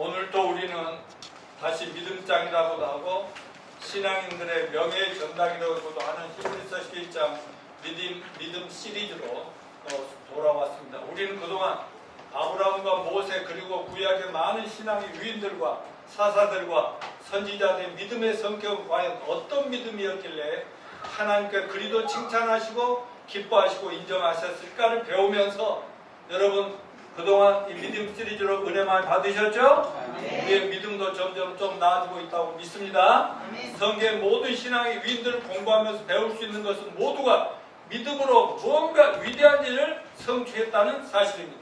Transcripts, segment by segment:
오늘도 우리는 다시 믿음장이라고도 하고 신앙인들의 명예의 전당이라고도 하는 히브리서 11장 믿음 시리즈로 돌아왔습니다. 우리는 그동안 아브라함과 모세 그리고 구약의 많은 신앙의 위인들과 사사들과 선지자들의 믿음의 성격은 과연 어떤 믿음이었길래 하나님께 그리도 칭찬하시고 기뻐하시고 인정하셨을까를 배우면서 여러분 그동안 이 믿음 시리즈로 은혜 많이 받으셨죠? 우리의 믿음도 점점 좀 나아지고 있다고 믿습니다. 성경의 모든 신앙의 위인들을 공부하면서 배울 수 있는 것은 모두가 믿음으로 무언가 위대한 일을 성취했다는 사실입니다.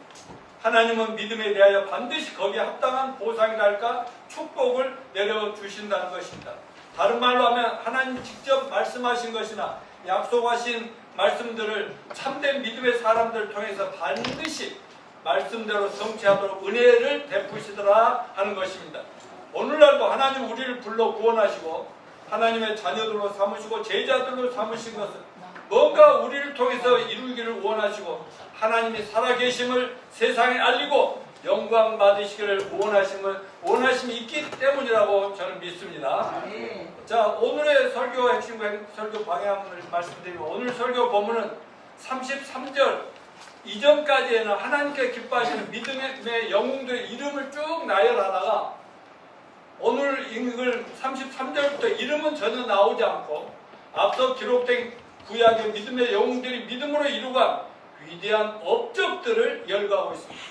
하나님은 믿음에 대하여 반드시 거기에 합당한 보상이랄까 축복을 내려주신다는 것입니다. 다른 말로 하면 하나님 직접 말씀하신 것이나 약속하신 말씀들을 참된 믿음의 사람들을 통해서 반드시 말씀대로 성취하도록 은혜를 베푸시더라 하는 것입니다. 오늘날도 하나님 우리를 불러 구원하시고 하나님의 자녀들로 삼으시고 제자들로 삼으신 것은 뭔가 우리를 통해서 이루기를 원하시고 하나님이 살아계심을 세상에 알리고 영광 받으시기를 원하심이 있기 때문이라고 저는 믿습니다. 자, 오늘의 설교 핵심 설교 방향을 말씀드리고 오늘 설교 본문은 33절 이전까지에는 하나님께 기뻐하시는 믿음의 영웅들의 이름을 쭉 나열하다가 오늘 읽을 33절부터 이름은 전혀 나오지 않고 앞서 기록된 구약의 믿음의 영웅들이 믿음으로 이루간 위대한 업적들을 열거하고 있습니다.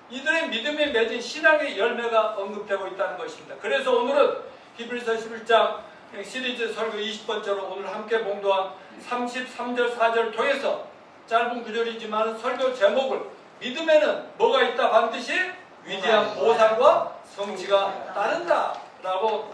이들의 믿음에 맺은 신앙의 열매가 언급되고 있다는 것입니다. 그래서 오늘은 히브리서 11장 시리즈 설교 20번째로 오늘 함께 봉독한 33절 4절을 통해서 짧은 구절이지만 설교 제목을 믿음에는 뭐가 있다 반드시 위대한 보상과 성취가 따른다 라고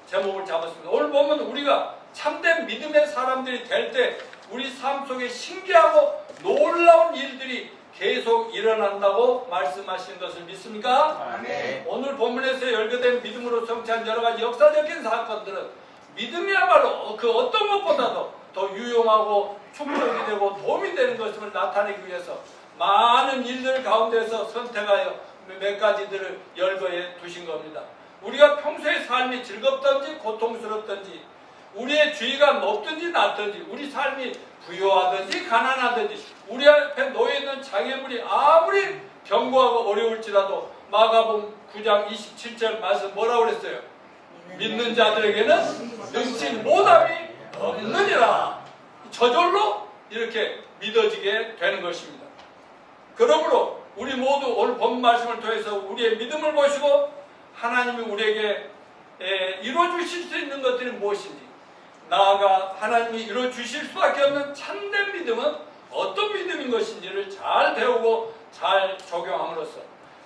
제목을 잡았습니다. 오늘 보면 우리가 참된 믿음의 사람들이 될 때 우리 삶 속에 신기하고 놀라운 일들이 계속 일어난다고 말씀하신 것을 믿습니까? 아멘. 오늘 본문에서 열거된 믿음으로 성취한 여러 가지 역사적인 사건들은 믿음이야말로 그 어떤 것보다도 더 유용하고 축복이 되고 도움이 되는 것임을 나타내기 위해서 많은 일들 가운데서 선택하여 몇 가지들을 열거해 두신 겁니다. 우리가 평소의 삶이 즐겁든지 고통스럽든지 우리의 주의가 높든지 낮든지 우리 삶이 부유하든지 가난하든지 우리 앞에 놓여있는 장애물이 아무리 견고하고 어려울지라도 마가복음 9장 27절 말씀 뭐라고 그랬어요? 믿는 자들에게는 능치 못함이 없느니라. 저절로 이렇게 믿어지게 되는 것입니다. 그러므로 우리 모두 오늘 본 말씀을 통해서 우리의 믿음을 보시고 하나님이 우리에게 이루어주실 수 있는 것들이 무엇인지 나아가 하나님이 이루어주실 수밖에 없는 참된 믿음은 어떤 믿음인 것인지를 잘 배우고 잘 적용함으로써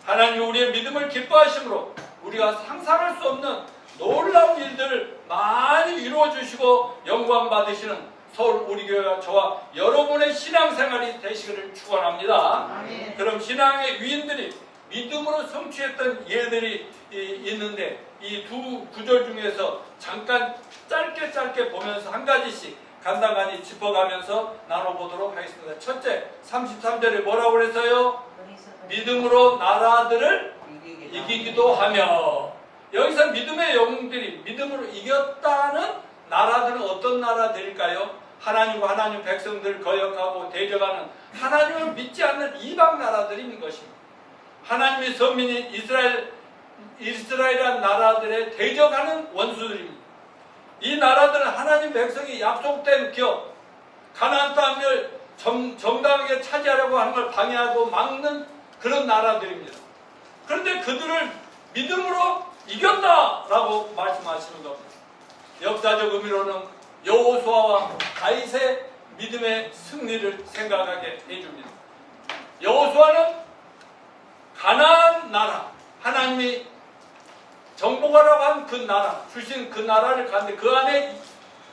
하나님이 우리의 믿음을 기뻐하심으로 우리가 상상할 수 없는 놀라운 일들을 많이 이루어주시고 영광 받으시는 서울 우리 교회와 저와 여러분의 신앙생활이 되시기를 축원합니다. 아멘. 그럼 신앙의 위인들이 믿음으로 성취했던 예들이 있는데 이 두 구절 중에서 잠깐 짧게 보면서 한 가지씩 간단히 짚어가면서 나눠보도록 하겠습니다. 첫째, 33절에 뭐라고 그랬어요? 믿음으로 나라들을 이기기도 하며. 여기서 믿음의 영웅들이 믿음으로 이겼다는 나라들은 어떤 나라들일까요? 하나님과 하나님 백성들을 거역하고 대적하는 하나님을 믿지 않는 이방 나라들인 것입니다. 하나님의 선민인 이스라엘이라는 나라들에 대적하는 원수들입니다. 이 나라들은 하나님 백성이 약속된 기업, 가나안 땅을 정당하게 차지하려고 하는 걸 방해하고 막는 그런 나라들입니다. 그런데 그들을 믿음으로 이겼다라고 말씀하시는 겁니다. 역사적 의미로는 여호수아와 다윗의 믿음의 승리를 생각하게 해줍니다. 여호수아는 가나안 나라, 하나님이 정복하라고 한 그 나라, 주신 그 나라를 갔는데 그 안에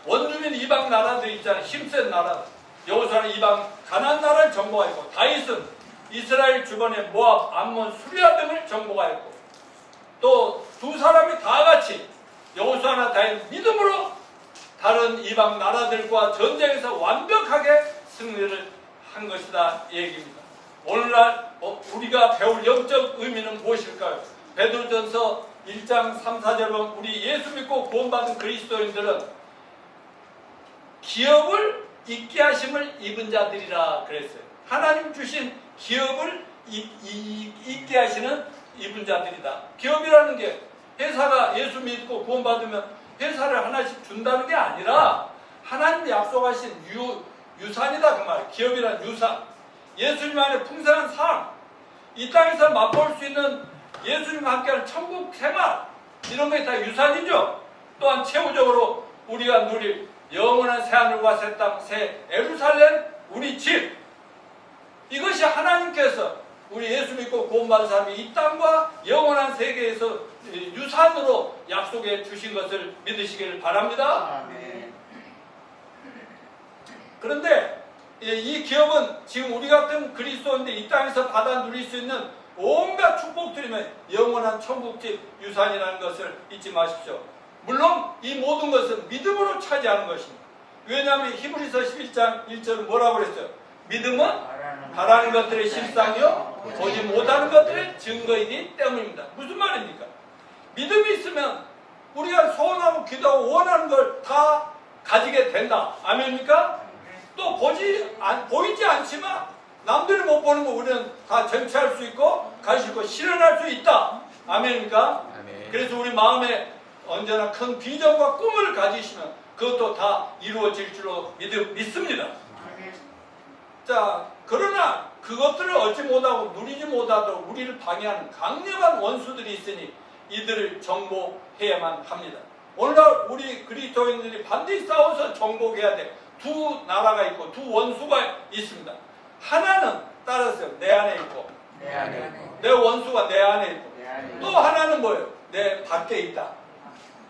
원주민 이방 나라들이 있잖아요. 힘센 나라. 여호수아는 이방 가나안 나라를 정복하였고 다윗은 이스라엘 주변의 모압, 암몬, 수리아 등을 정복하였고 또 두 사람이 다 같이 여호수아나 다윗 믿음으로 다른 이방 나라들과 전쟁에서 완벽하게 승리를 한 것이다 이 얘기입니다. 오늘날 우리가 배울 영적 의미는 무엇일까요? 베드로전서 1장 3, 4절 보면 우리 예수 믿고 구원받은 그리스도인들은 기업을 잊게 하심을 입은 자들이라 그랬어요. 하나님 주신 기업을 잊게 하시는 입은 자들이다. 기업이라는 게 회사가 예수 믿고 구원받으면 회사를 하나씩 준다는 게 아니라 하나님이 약속하신 유산이다 그 말. 기업이란 유산. 예수님 안에 풍성한 삶, 이 땅에서 맛볼 수 있는 예수님과 함께하는 천국 생활, 이런 게 다 유산이죠. 또한 최후적으로 우리가 누릴 영원한 새하늘과 새 땅, 새 예루살렘, 우리 집, 이것이 하나님께서 우리 예수 믿고 구원받은 사람이 이 땅과 영원한 세계에서 유산으로 약속해 주신 것을 믿으시기를 바랍니다. 아멘. 그런데 이 기업은 지금 우리 같은 그리스도인데 이 땅에서 받아 누릴 수 있는 온갖 축복들이면 영원한 천국집 유산이라는 것을 잊지 마십시오. 물론 이 모든 것은 믿음으로 차지하는 것입니다. 왜냐하면 히브리서 11장 1절은 뭐라고 그랬어요? 믿음은 바라는 것들의 실상이요 보지 못하는 것들의 증거이기 때문입니다. 무슨 말입니까? 믿음이 있으면 우리가 소원하고 기도하고 원하는 걸 다 가지게 된다. 아멘입니까? 또 보이지 않지만 남들이 못 보는 거 우리는 다 쟁취할 수 있고 가질 수 있고 실현할 수 있다. 아멘입니까? 아멘. 그래서 우리 마음에 언제나 큰 비전과 꿈을 가지시면 그것도 다 이루어질 줄로 믿습니다. 자, 그러나 그것들을 얻지 못하고 누리지 못하도록 우리를 방해하는 강력한 원수들이 있으니 이들을 정복해야만 합니다. 오늘날 우리 그리스도인들이 반드시 싸워서 정복해야 돼. 두 나라가 있고 두 원수가 있습니다. 하나는 따라서 내 안에 있고 내 원수가 내 안에 있고 또 하나는 뭐예요? 내 밖에 있다.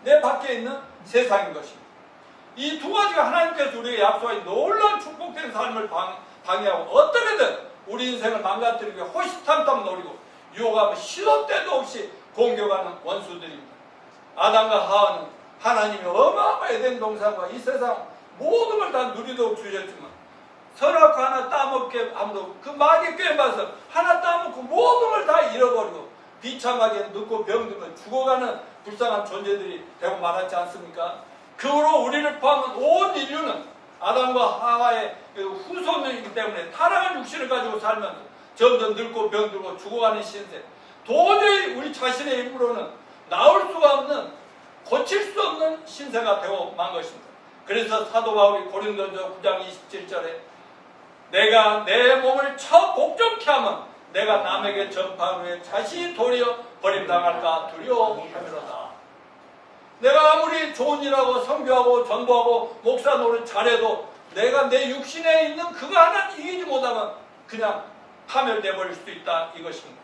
내 밖에 있는 세상인 것입니다. 이 두 가지가 하나님께서 우리에게 약속하신 놀라운 축복된 삶을 방해하고 어떻게든 우리 인생을 망가뜨리고 호시탐탐 노리고 유혹하고 시도 때도 없이 공격하는 원수들입니다. 아담과 하와는 하나님이 어마어마한 에덴 동산과 이 세상 모든 걸 다 누리도록 주셨지만 선악과 하나 따먹게 아무도 그 마귀 꿰봐서 하나 따먹고 모든 걸 다 잃어버리고 비참하게 늙고 병들고 죽어가는 불쌍한 존재들이 되고 말았지 않습니까? 그 후로 우리를 포함한 온 인류는 아담과 하와의 후손이기 때문에 타락한 육신을 가지고 살면서 점점 늙고 병들고 죽어가는 신세, 도저히 우리 자신의 힘으로는 나올 수가 없는 고칠 수 없는 신세가 되고 만 것입니다. 그래서 사도 바울이 고린도전서 9장 27절에 내가 내 몸을 복종케 하면 내가 남에게 전파한 후에 자신이 도리어 버림당할까 두려워하미로다. 내가 아무리 좋은 일하고 선교하고 전도하고 목사 노릇 잘해도 내가 내 육신에 있는 그거 하나 이기지 못하면 그냥 파멸돼 버릴 수도 있다 이것입니다.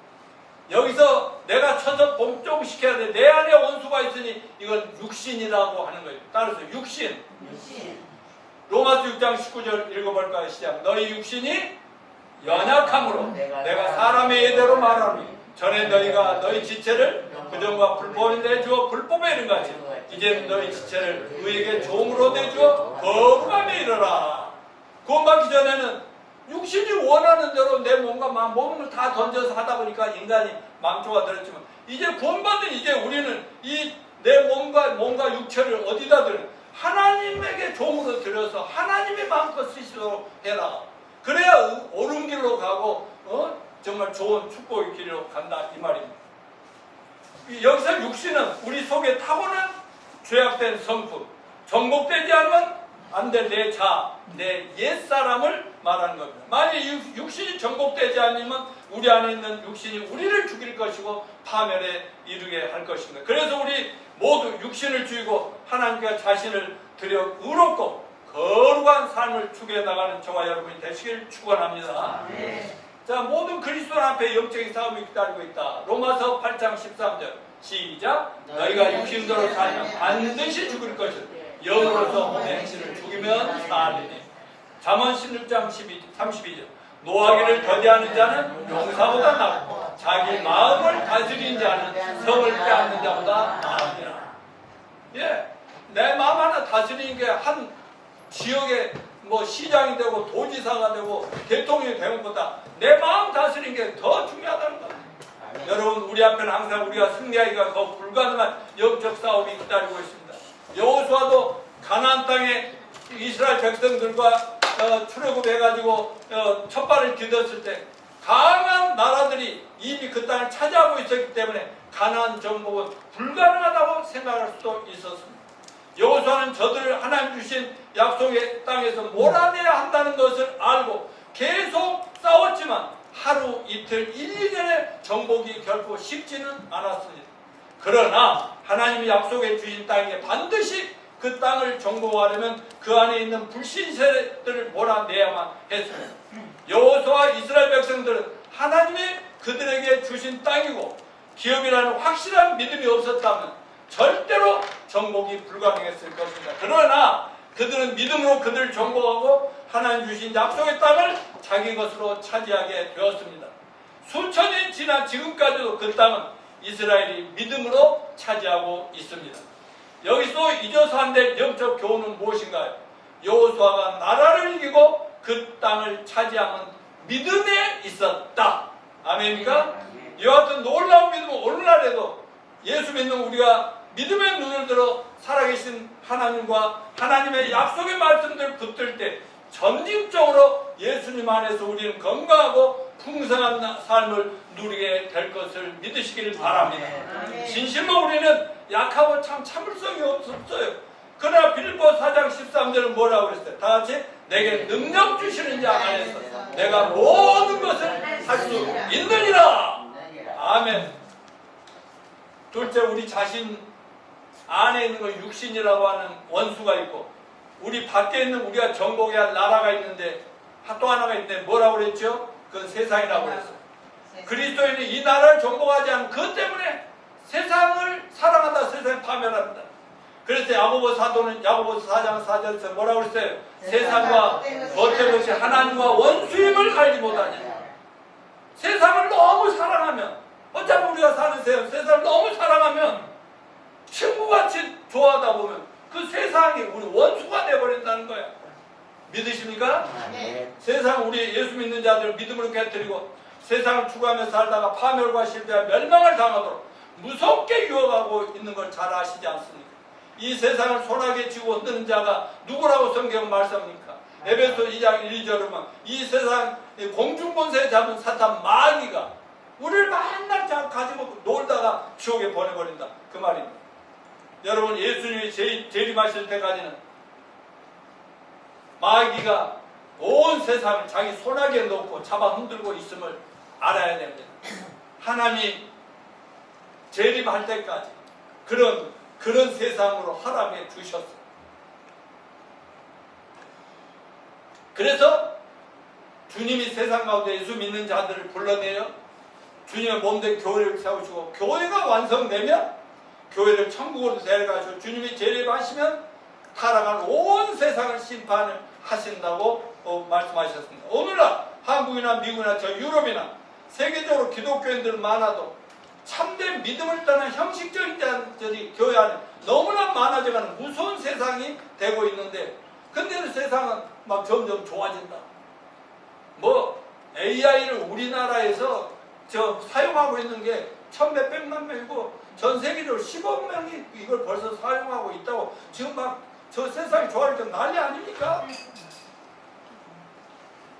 여기서 내가 쳐서 복종시켜야 돼. 내 안에 원수가 있으니 이건 육신이라고 하는 거예요. 따라서 육신. 로마서 6장 19절 읽어볼까요? 시작. 너희 육신이 연약함으로 내가 사람의 예대로 말하니 전에 너희가 너희 지체를 부정과 불법에 내주어 불법에 이른 같이 이제는 너희 지체를 의에게 종으로 내주어 거룩함에 이르라. 구원받기 전에는 육신이 원하는 대로 내 몸과 모든 걸 다 던져서 하다 보니까 인간이 망조가 들었지만 이제 구원받은 이제 우리는 이 내 몸과 육체를 어디다 드려? 하나님에게 종으로 들여서 하나님의 마음껏 쓰시도록 해라. 그래야 옳은 길로 가고 정말 좋은 축복의 길로 간다 이 말입니다. 여기서 육신은 우리 속에 타고난 죄악된 성품, 정복되지 않으면 안 될 내 자, 내 옛사람을 말하는 겁니다. 만약 육신이 정복되지 않으면 우리 안에 있는 육신이 우리를 죽일 것이고 파멸에 이르게 할 것입니다. 그래서 우리 모두 육신을 죽이고 하나님과 자신을 드려 의롭고 거룩한 삶을 추구해 나가는 저와 여러분이 되시길 축원합니다. 자, 모든 그리스도 앞에 영적인 싸움이 기다리고 있다. 로마서 8장 13절 시작. 너희가 육신대로 살면 반드시 죽을 것이다. 영으로서 몸의 행실을 죽이면 살리니. 잠언 16장 32절 노하기를 더디하는 자는 용사보다 낫고 자기 마음을 다스리는 자는 성을 빼앗는 자보다 나으니라. 예, 내 마음 하나 다스리는 게 한 지역에 시장이 되고 도지사가 되고 대통령이 되는 것보다 내 마음 다스리는 게 더 중요하다는 겁니다. 여러분 우리 앞에는 항상 우리가 승리하기가 거의 불가능한 영적 싸움이 기다리고 있습니다. 여호수아도 가나안 땅에 이스라엘 백성들과 출애굽해가지고 첫 발을 디뎠을 때 강한 나라들이 이미 그 땅을 차지하고 있었기 때문에 가나안 정복은 불가능하다고 생각할 수도 있었습니다. 여호수아는 저들을 하나님 주신 약속의 땅에서 몰아내야 한다는 것을 알고 계속 싸웠지만 하루 이틀 1, 2년의 정복이 결코 쉽지는 않았습니다. 그러나 하나님이 약속해 주신 땅에 반드시 그 땅을 정복하려면 그 안에 있는 불신 세력들을 몰아내야만 했습니다. 여호수아와 이스라엘 백성들은 하나님이 그들에게 주신 땅이고 기업이라는 확실한 믿음이 없었다면 절대로 정복이 불가능했을 것입니다. 그러나 그들은 믿음으로 그들을 정복하고 하나님 주신 약속의 땅을 자기 것으로 차지하게 되었습니다. 수천이 지난 지금까지도 그 땅은 이스라엘이 믿음으로 차지하고 있습니다. 여기서 잊어서 안 될 영적 교훈은 무엇인가요? 여호수아가 나라를 이기고 그 땅을 차지하는 믿음에 있었다. 아멘입니까? 이와 같은 놀라운 믿음은 오늘날에도 예수 믿는 우리가 믿음의 눈을 들어 살아계신 하나님과 하나님의 약속의 말씀들을 붙들 때 점진적으로 예수님 안에서 우리는 건강하고 풍성한 삶을 누리게 될 것을 믿으시기를 바랍니다. 진실로 우리는 약하고 참 참을성이 없어요. 그러나 빌립보 4장 13절은 뭐라고 그랬어요? 다 같이 내게 능력 주시는 자 안에서 내가 모든 것을 할 수 있느니라. 아멘. 둘째, 우리 자신 안에 있는 건 육신이라고 하는 원수가 있고 우리 밖에 있는 우리가 정복해야 할 나라가 있는데 또 하나가 있는데 뭐라고 그랬죠? 그건 세상이라고 그랬어요. 그리스도인이 이 나라를 정복하지 않은 그것 때문에 세상을 사랑한다, 세상을 파멸합니다. 그래서 야고보 사도는 야고보서 4장 4절에서 뭐라고 그랬어요? 세상과 겉의 것이 하나님과 원수임을 알지 못하냐. 세상을 너무 사랑하면 어차피 우리가 사는 세상을 너무 사랑하면 친구같이 좋아하다 보면 그 세상이 우리 원수가 되어버린다는 거야. 믿으십니까? 네. 세상 우리 예수 믿는 자들을 믿음으로 깨뜨리고 세상을 추구하며 살다가 파멸과 실패와 멸망을 당하도록 무섭게 유혹하고 있는 걸 잘 아시지 않습니까? 이 세상을 손아귀에 쥐고 흔드는 자가 누구라고 성경은 말씀합니까? 에베소 2장 1, 2절에 보면 이 세상 공중권세 잡은 사탄 마귀가 우리를 맨날 가지고 놀다가 지옥에 보내버린다. 그 말입니다. 여러분 예수님이 재림하실 때까지는 마귀가 온 세상을 자기 손아귀에 놓고 잡아 흔들고 있음을 알아야 됩니다. 하나님이 재림할 때까지 그런 세상으로 허락해 주셨어요. 그래서 주님이 세상 가운데 예수 믿는 자들을 불러내요. 주님의 몸된 교회를 세우시고 교회가 완성되면 교회를 천국으로 데려가시고 주님이 재림하시면 타락한 온 세상을 심판을 하신다고 말씀하셨습니다. 오늘날 한국이나 미국이나 저 유럽이나 세계적으로 기독교인들은 많아도 참된 믿음을 떠난 형식적인 자들이 교회 안에 너무나 많아져가는 무서운 세상이 되고 있는데 근데 세상은 막 점점 좋아진다. 뭐 AI를 우리나라에서 사용하고 있는 게 1,몇백만 명이고 전 세계적으로 10억 명이 이걸 벌써 사용하고 있다고 지금 막 저 세상이 좋아질 때 난리 아닙니까?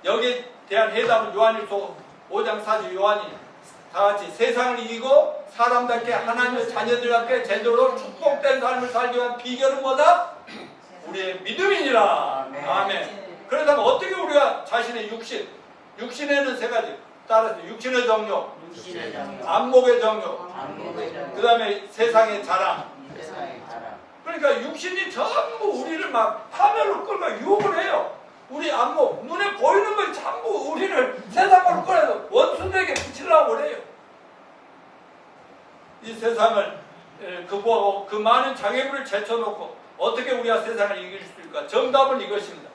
여기에 대한 해답은 요한일서 5장 4절 요한이 다같이 세상을 이기고 사람답게 하나님의 자녀들답게 제대로 축복된 삶을 살기 위한 비결은 뭐다? 우리의 믿음이니라. 아멘. 그렇다면 어떻게 우리가 자신의 육신에는 세 가지 따라서 육신의 정욕, 안목의 정욕, 그 다음에 세상의 자랑. 그러니까 육신이 전부 우리를 막 파멸로 끌고 유혹을 해요. 우리 안목, 눈에 보이는 걸 전부 우리를 세상으로 끌어서 원수들에게 붙이려고 그래요. 이 세상을 극복하고 그 많은 장애물을 제쳐놓고 어떻게 우리가 세상을 이길 수 있을까? 정답은 이것입니다.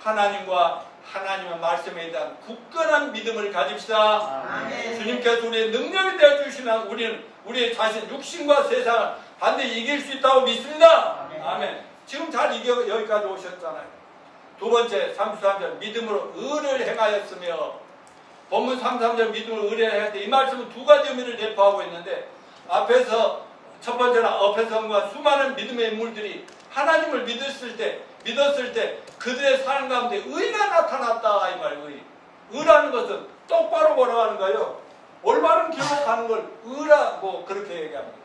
하나님과 하나님의 말씀에 대한 굳건한 믿음을 가집시다. 아멘. 주님께서 우리의 능력이 되어주시면 우리는 우리의 자신, 육신과 세상을 반드시 이길 수 있다고 믿습니다. 아멘. 아멘. 지금 잘 여기까지 오셨잖아요. 두 번째 33절 믿음으로 의를 행하였으며 본문 3, 3절 믿음을 의뢰해야 돼. 이 말씀은 두 가지 의미를 내포하고 있는데 앞에서 첫 번째는 앞에서와 수많은 믿음의 인물들이 하나님을 믿었을 때 그들의 삶 가운데 의가 나타났다 이 말이에요. 의라는 것은 똑바로 걸어가는 거예요. 올바른 길로 가는 걸 의라고 그렇게 얘기합니다.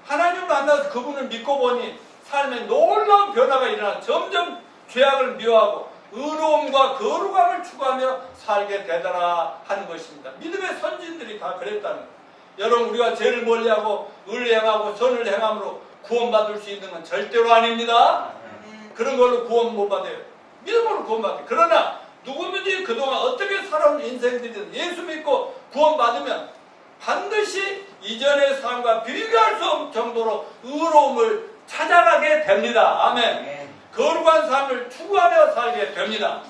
하나님을 만나서 그분을 믿고 보니 삶에 놀라운 변화가 일어나 점점 죄악을 미워하고 의로움과 거룩함을 추구하며 살게 되더라 하는 것입니다. 믿음의 선진들이 다 그랬다는 거예요. 여러분 우리가 죄를 멀리하고 의를 행하고 선을 행함으로 구원받을 수 있는 건 절대로 아닙니다. 그런 걸로 구원 못 받아요. 믿음으로 구원받아요. 그러나 누구든지 그동안 어떻게 살아온 인생들이든 예수 믿고 구원받으면 반드시 이전의 삶과 비교할 수 없는 정도로 의로움을 찾아가게 됩니다. 아멘. 거룩한 삶을 추구하며 살게 됩니다.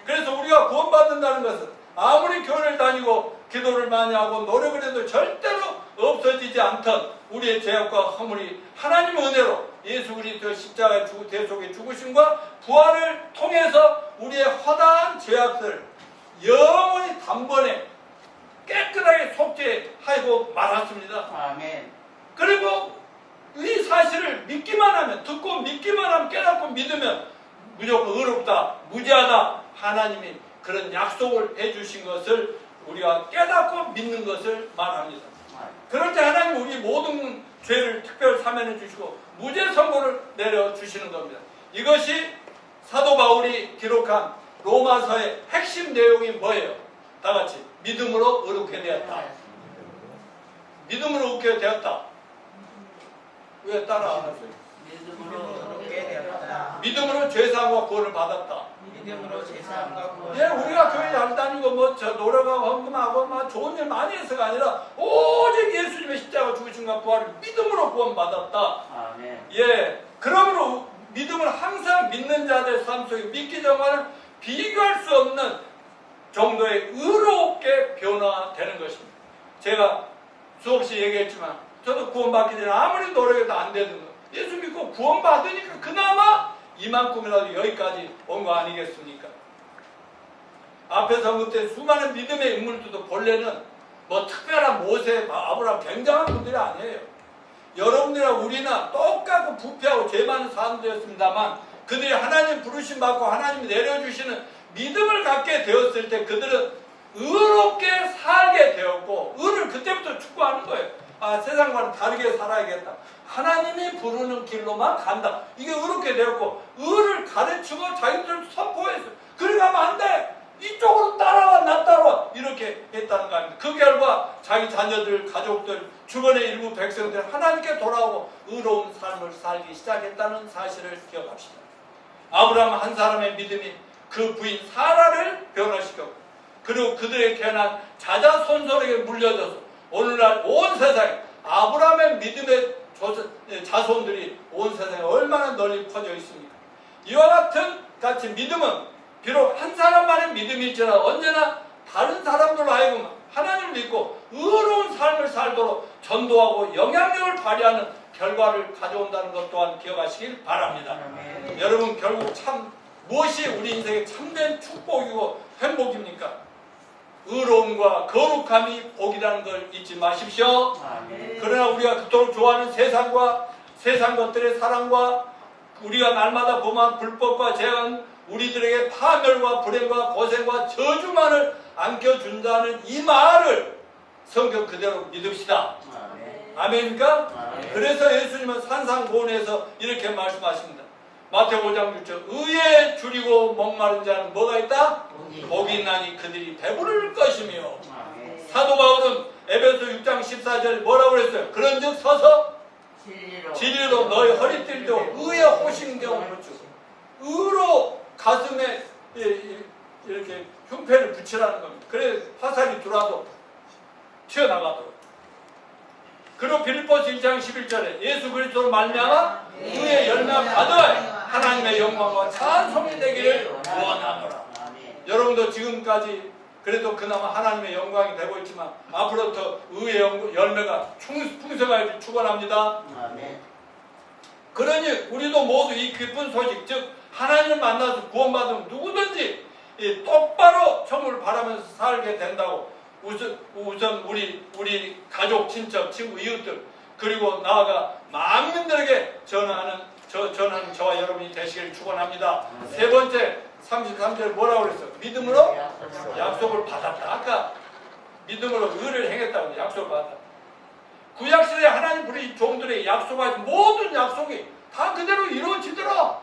그래서 우리가 구원받는다는 것은 아무리 교회를 다니고 기도를 많이 하고 노력을 해도 절대로 없어지지 않던 우리의 죄악과 허물이 하나님의 은혜로 예수 그리스도의 십자가의 대속의 죽으심과 부활을 통해서 우리의 허다한 죄악들을 영원히 단번에 깨끗하게 속죄하고 말았습니다. 아멘. 그리고 이 사실을 믿기만 하면, 듣고 믿기만 하면, 깨닫고 믿으면 무조건 의롭다, 무죄하다 하나님이 그런 약속을 해주신 것을 우리가 깨닫고 믿는 것을 말합니다. 그럴 때 하나님 우리 모든 죄를 특별 사면해 주시고 무죄 선고를 내려주시는 겁니다. 이것이 사도 바울이 기록한 로마서의 핵심 내용이 뭐예요? 다 같이 믿음으로 의롭게 되었다. 믿음으로 의롭게 되었다. 왜 따라 안 하세요? 믿음으로 의롭게 되었다. 믿음으로 죄사함과 구원을 받았다. 믿음으로 죄사함과 구원을 예, 우리가 교회 잘 다니고 뭐 저 노력하고 헌금하고 막 좋은 일 많이 해서가 아니라 오직 예수님의 십자가 죽으심과 부활을 믿음으로 구원받았다. 아멘. 예, 그러므로 믿음을 항상 믿는 자들 삶 속에 믿기 전과는 비교할 수 없는 정도의 의롭게 변화되는 것입니다. 제가 수없이 얘기했지만 저도 구원받기 전에 아무리 노력해도 안 되는 거. 예수 믿고 구원받으니까 그나마 이만큼이라도 여기까지 온 거 아니겠습니까? 앞에서 언급된 수많은 믿음의 인물들도 본래는 뭐 특별한 모세, 아브라함 굉장한 분들이 아니에요. 여러분들이나 우리나 똑같고 부패하고 죄 많은 사람들이었습니다만 그들이 하나님 부르심 받고 하나님이 내려주시는 믿음을 갖게 되었을 때 그들은 의롭게 살게 되었고 의를 그때부터 추구하는 거예요. 아, 세상과는 다르게 살아야겠다. 하나님이 부르는 길로만 간다. 이게 의롭게 되었고 의를 가르치고 자기들 선포했어요. 그래 가면 안 돼. 이쪽으로 따라와, 나 따라와. 이렇게 했다는 거 아닙니까? 그 결과 자기 자녀들, 가족들, 주변의 일부 백성들 하나님께 돌아오고 의로운 삶을 살기 시작했다는 사실을 기억합시다. 아브라함 한 사람의 믿음이 그 부인 사라를 변화시켰고 그리고 그들의 깨어난 자자손손에게 물려져서 오늘날 온 세상에 아브라함의 믿음의 자손들이 온 세상에 얼마나 널리 퍼져 있습니까? 이와 같이 믿음은 비록 한 사람만의 믿음일지라도 언제나 다른 사람들로 하여금 하나님을 믿고 의로운 삶을 살도록 전도하고 영향력을 발휘하는 결과를 가져온다는 것 또한 기억하시길 바랍니다. 여러분 결국 참 무엇이 우리 인생의 참된 축복이고 행복입니까? 의로움과 거룩함이 복이라는 걸 잊지 마십시오. 그러나 우리가 그토록 좋아하는 세상과 세상 것들의 사랑과 우리가 날마다 범한 불법과 재앙 우리들에게 파멸과 불행과 고생과 저주만을 안겨준다는 이 말을 성경 그대로 믿읍시다. 아멘입니까? 그래서 예수님은 산상보훈에서 이렇게 말씀하십니다. 마태복음 5장 6절 의에 줄이고 목마른 자는 뭐가 있다? 복이 있나니 그들이 배부를 것이며 사도 바울은 에베소 6장 14절 뭐라고 그랬어요? 그런즉 서서 진리로 너희 허리띠를 떼고 의에 호심경을 붙이고 의로 가슴에 이렇게 흉패를 붙이라는 겁니다. 그래 화살이 들어와도 튀어나가도록. 그리고 빌립보서 1장 11절에 예수 그리스도로 말미암아 의의 열매가 가득하여 하나님의 영광과 찬송이 되기를 원하노라. 여러분도 지금까지 그래도 그나마 하나님의 영광이 되고 있지만 앞으로부터 의의 열매가 풍성하게 축원합니다. 그러니 우리도 모두 이 기쁜 소식 즉 하나님을 만나서 구원받으면 누구든지 이 똑바로 천국을 바라면서 살게 된다고 우선 우리 가족, 친척, 친구, 이웃들 그리고 나아가 만민들에게 전하는 저와 여러분이 되시길 축원합니다. 세 번째 33절 뭐라고 그랬어? 믿음으로 약속을 받았다. 아까 믿음으로 의를 행했다고 약속을 받았다. 구약시대에 하나님 우리 종들의 약속하신 모든 약속이 다 그대로 이루어지더라.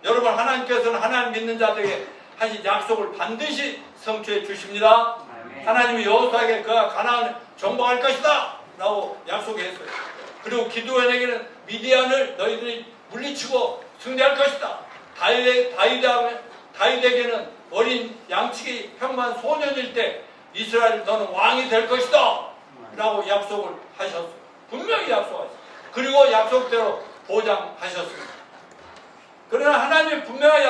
여러분 하나님께서는 하나님 믿는 자들에게 하신 약속을 반드시 성취해 주십니다. 하나님이 여호수아에게 그가 가나안을 정복할 것이다 라고 약속했어요. 그리고 기드온에게는 미디안을 너희들이 물리치고 승리할 것이다. 다윗에게는 어린 양치기 형만 소년일 때 이스라엘 너는 왕이 될 것이다 라고 약속을 하셨어요. 분명히 약속하셨어요. 그리고 약속대로 보장하셨습니다. 그러나 하나님이 분명히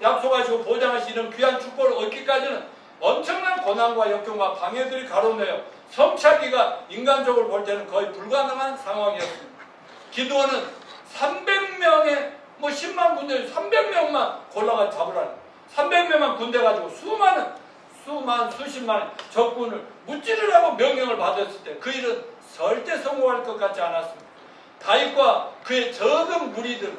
약속하시고 보장하시는 귀한 축복을 얻기까지는 엄청난 고난과 역경과 방해들이 가로내어 성취하기가 인간적으로 볼 때는 거의 불가능한 상황이었습니다. 기드온은 300명의 10만 군대 300명만 골라가 잡으라는 300명만 군대 가지고 수십만의 적군을 무찌르라고 명령을 받았을 때 그 일은 절대 성공할 것 같지 않았습니다. 다윗과 그의 적은 무리들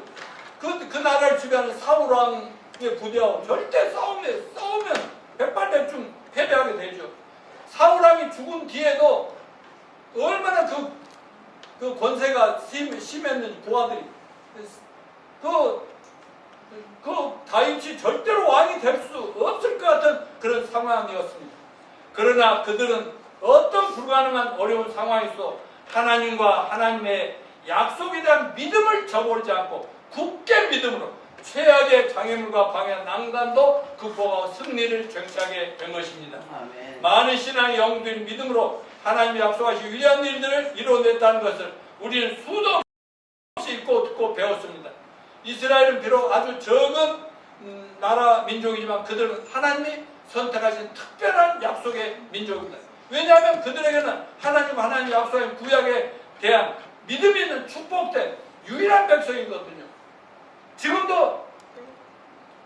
그 나라를 지배하는 사울왕의 부대하고 절대 싸우면 백발백중 패배하게 되죠. 사울왕이 죽은 뒤에도 얼마나 그 권세가 심했는지 부하들이 그 다윗이 절대로 왕이 될 수 없을 것 같은 그런 상황이었습니다. 그러나 그들은 어떤 불가능한 어려운 상황에서 하나님과 하나님의 약속에 대한 믿음을 저버리지 않고 굳게 믿음으로 최악의 장애물과 방해와 난간도 극복하고 승리를 쟁취하게 된 것입니다. 아멘. 많은 신앙의 영웅들이 믿음으로 하나님이 약속하신 위대한 일들을 이뤄냈다는 것을 우리는 수도 없이 읽고 듣고 배웠습니다. 이스라엘은 비록 아주 적은 나라 민족이지만 그들은 하나님이 선택하신 특별한 약속의 민족입니다. 왜냐하면 그들에게는 하나님 약속한 구약에 대한 믿음이 있는 축복된 유일한 백성이거든요. 지금도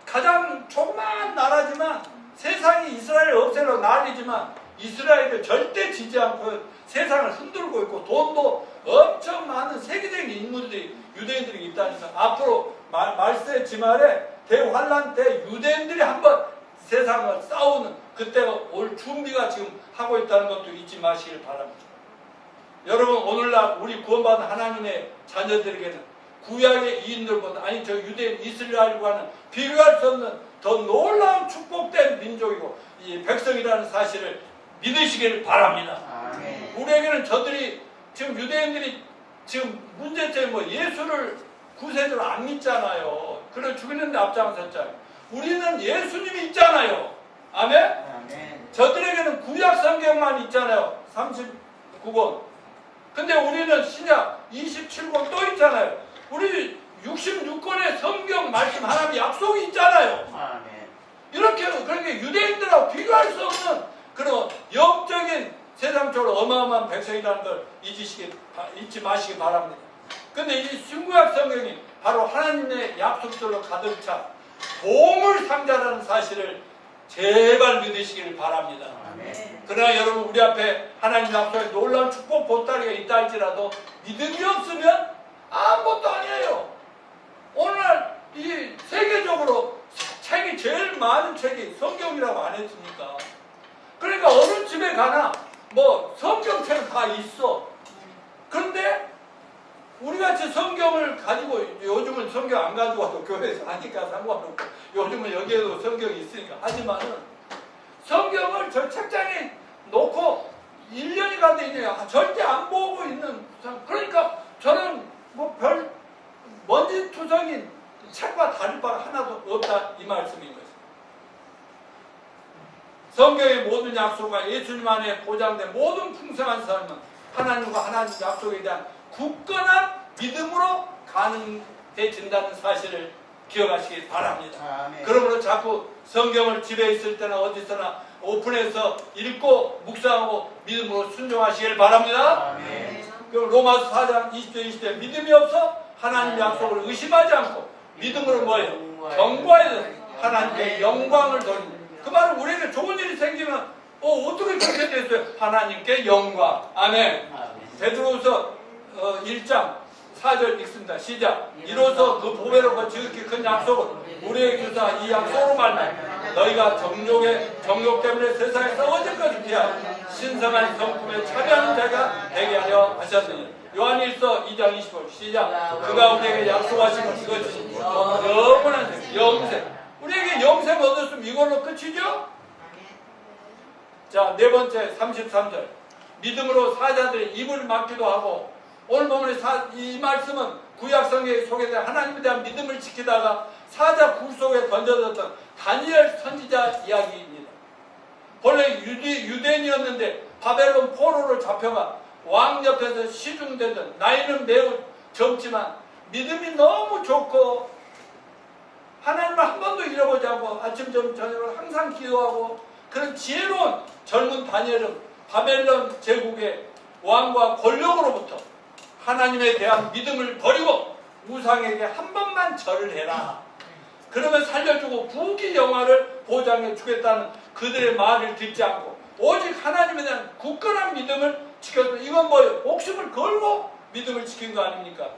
가장 조그마한 나라지만 세상이 이스라엘을 없애려고 난리지만 이스라엘을 절대 지지 않고 세상을 흔들고 있고 돈도 엄청 많은 세계적인 인물들이 유대인들이 있다니까 앞으로 말세 지말에 대환란 때 유대인들이 한번 세상을 싸우는 그때가 올 준비가 지금 하고 있다는 것도 잊지 마시길 바랍니다. 여러분 오늘날 우리 구원받은 하나님의 자녀들에게는 구약의 이인들보다 저 유대인 이스라엘과는 비교할 수 없는 더 놀라운 축복된 민족이고 이 백성이라는 사실을 믿으시길 바랍니다. 아멘. 우리에게는 저들이 지금 유대인들이 지금 문제점이 예수를 구세주로 안 믿잖아요. 그래 죽이는데 앞장섰잖아요. 우리는 예수님이 있잖아요. 아멘? 아멘. 저들에게는 구약 성경만 있잖아요. 39권. 근데 우리는 신약 27권 또 있잖아요. 우리 66권의 성경 말씀 하나님의 약속이 있잖아요. 아멘. 이렇게 그러니까 유대인들하고 비교할 수 없는 그런 영적인 세상적으로 어마어마한 백성이라는 걸 잊지 마시기 바랍니다. 근데 이 신구약 성경이 바로 하나님의 약속들로 가득 차 보물 상자라는 사실을 제발 믿으시기를 바랍니다. 아멘. 그러나 여러분 우리 앞에 하나님 약속의 놀라운 축복 보따리가 있다 할지라도 믿음이 없으면 아무것도 아니에요. 오늘날 이 세계적으로 책이 제일 많은 책이 성경이라고 안 했습니까? 그러니까 어느 집에 가나 성경책은 다 있어. 그런데 우리같이 성경을 가지고 요즘은 성경 안 가지고 와도 교회에서 하니까 상관없고 요즘은 여기에도 성경이 있으니까 하지만은 성경을 저 책장에 놓고 1년이 가도 있네요. 절대 안 보고 있는 그러니까 저는 별 먼지투성인 책과 다를 바가 하나도 없다 이 말씀인 거죠. 성경의 모든 약속과 예수님 안에 보장된 모든 풍성한 삶은 하나님과 하나님 약속에 대한 굳건한 믿음으로 가능해진다는 사실을 기억하시기 바랍니다. 아멘. 그러므로 자꾸 성경을 집에 있을 때나 어디서나 오픈해서 읽고 묵상하고 믿음으로 순종하시길 바랍니다. 아멘. 그럼 로마서 4장 20절 20절 믿음이 없어 하나님 약속을 의심하지 않고 믿음으로 뭐예요? 경고해야 돼. 하나님께 영광을 돌립니다. 그 말은 우리에게 좋은 일이 생기면 어떻게 그렇게 됐어요? 하나님께 영광. 아멘. 베드로후서 1장 4절 읽습니다. 시작. 이로써 그 보배로 지극히 큰 약속을 우리에게 주사 이 약속으로 말하면 너희가 정욕 때문에 세상에 썩어질 것을 피하여 신성한 성품에 참여하는 자가 되게 하려 하셨느니. 요한일서 2장 25절 시작. 그가 우리에게 약속하신 것 이것이 영원한 영생. 우리에게 영생 얻었으면 이걸로 끝이죠? 자, 네 번째 33절. 믿음으로 사자들의 입을 막기도 하고, 오늘 보면 이 말씀은 구약성경에 소개된 하나님에 대한 믿음을 지키다가 사자 굴 속에 던져졌던 다니엘 선지자 이야기입니다. 본래 유대인이었는데 바벨론 포로로 잡혀가 왕 옆에서 시중되던, 나이는 매우 젊지만 믿음이 너무 좋고 하나님을 한 번도 잃어보지 않고 아침 저녁으로 항상 기도하고 그런 지혜로운 젊은 다니엘은 바벨론 제국의 왕과 권력으로부터 하나님에 대한 믿음을 버리고 우상에게 한 번만 절을 해라. 그러면 살려주고 부귀 영화를 보장해 주겠다는 그들의 말을 듣지 않고 오직 하나님에 대한 굳건한 믿음을 지켜서, 이건 뭐예요? 목숨을 걸고 믿음을 지킨 거 아닙니까?